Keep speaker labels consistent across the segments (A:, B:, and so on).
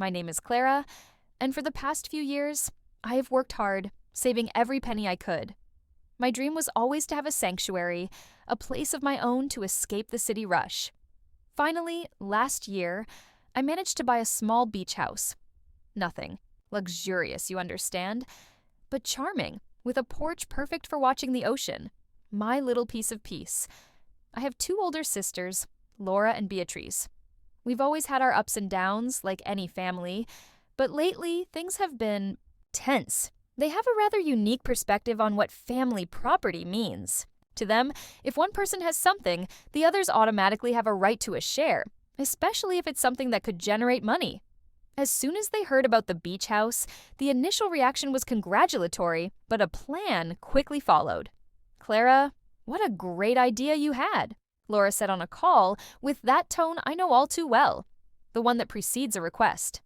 A: My name is Clara, and for the past few years, I have worked hard, saving every penny I could. My dream was always to have a sanctuary, a place of my own to escape the city rush. Finally, last year, I managed to buy a small beach house. Nothing luxurious, you understand, but charming, with a porch perfect for watching the ocean. My little piece of peace. I have 2 older sisters, Laura and Beatrice. We've always had our ups and downs, like any family, but lately things have been tense. They have a rather unique perspective on what family property means. To them, if one person has something, the others automatically have a right to a share, especially if it's something that could generate money. As soon as they heard about the beach house, the initial reaction was congratulatory, but a plan quickly followed. "Clara, what a great idea you had," Laura said on a call with that tone I know all too well, the one that precedes a request.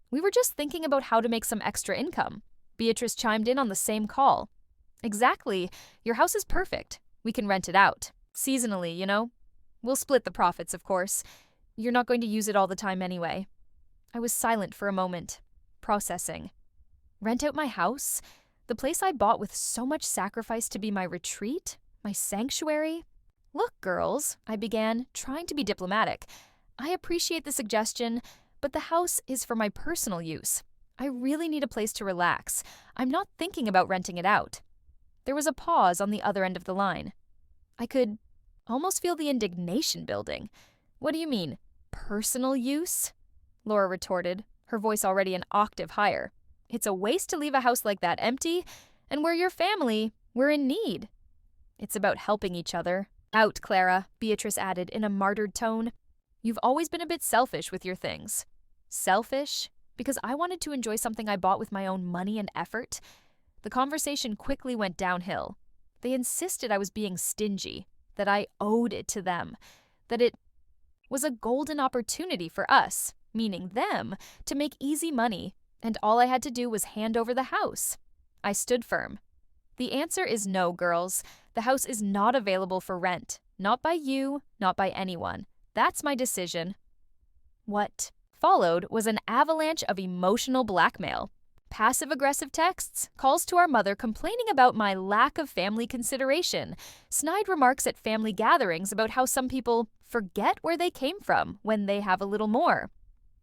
A: "We were just thinking about how to make some extra income." Beatrice chimed in on the same call. "Exactly. Your house is perfect. We can rent it out. Seasonally, you know. We'll split the profits, of course. You're not going to use it all the time anyway." I was silent for a moment, processing. Rent out my house? The place I bought with so much sacrifice to be my retreat? My sanctuary? "Look, girls," I began, trying to be diplomatic. "I appreciate the suggestion, but the house is for my personal use. I really need a place to relax. I'm not thinking about renting it out." There was a pause on the other end of the line. I could almost feel the indignation building. "What do you mean, personal use?" Laura retorted, her voice already an octave higher. "It's a waste to leave a house like that empty, and we're your family. We're in need." "It's about helping each other." "Out, Clara," Beatrice added in a martyred tone. "You've always been a bit selfish with your things." Selfish? Because I wanted to enjoy something I bought with my own money and effort? The conversation quickly went downhill. They insisted I was being stingy, that I owed it to them, that it was a golden opportunity for us, meaning them, to make easy money, and all I had to do was hand over the house. I stood firm. "The answer is no, girls. The house is not available for rent. Not by you, not by anyone. That's my decision." What followed was an avalanche of emotional blackmail. Passive-aggressive texts, calls to our mother complaining about my lack of family consideration, snide remarks at family gatherings about how some people forget where they came from when they have a little more.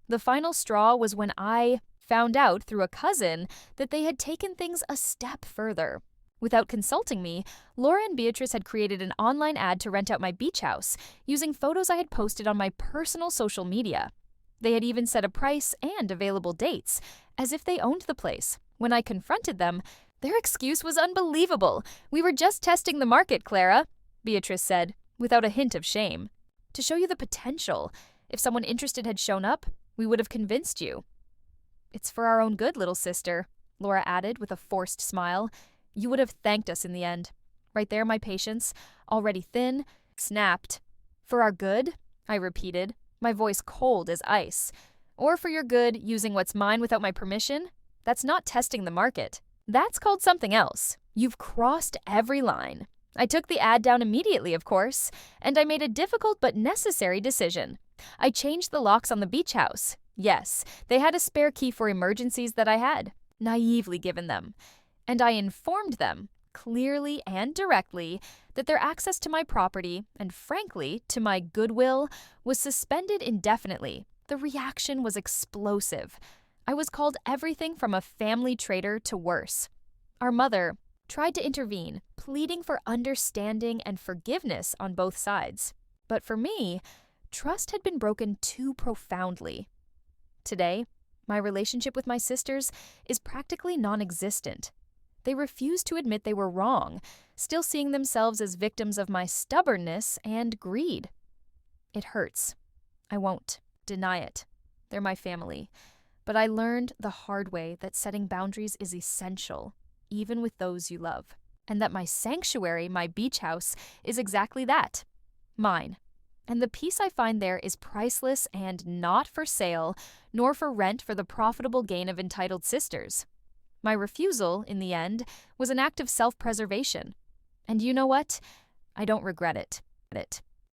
A: The final straw was when I found out through a cousin that they had taken things a step further. Without consulting me, Laura and Beatrice had created an online ad to rent out my beach house, using photos I had posted on my personal social media. They had even set a price and available dates, as if they owned the place. When I confronted them, their excuse was unbelievable. "We were just testing the market, Clara," Beatrice said, without a hint of shame. "To show you the potential. If someone interested had shown up, we would have convinced you." "It's for our own good, little sister," Laura added with a forced smile. "You would have thanked us in the end." Right there, my patience, already thin, snapped. "For our good?" I repeated, my voice cold as ice. "Or for your good, using what's mine without my permission? That's not testing the market. That's called something else. You've crossed every line." I took the ad down immediately, of course, and I made a difficult but necessary decision. I changed the locks on the beach house. Yes, they had a spare key for emergencies that I had naively given them. And I informed them, clearly and directly, that their access to my property, and frankly, to my goodwill, was suspended indefinitely. The reaction was explosive. I was called everything from a family traitor to worse. Our mother tried to intervene, pleading for understanding and forgiveness on both sides. But for me, trust had been broken too profoundly. Today, my relationship with my sisters is practically non-existent. They refuse to admit they were wrong, still seeing themselves as victims of my stubbornness and greed. It hurts. I won't deny it. They're my family. But I learned the hard way that setting boundaries is essential, even with those you love. And that my sanctuary, my beach house, is exactly that. Mine. And the peace I find there is priceless and not for sale, nor for rent for the profitable gain of entitled sisters. My refusal, in the end, was an act of self-preservation. And you know what? I don't regret it.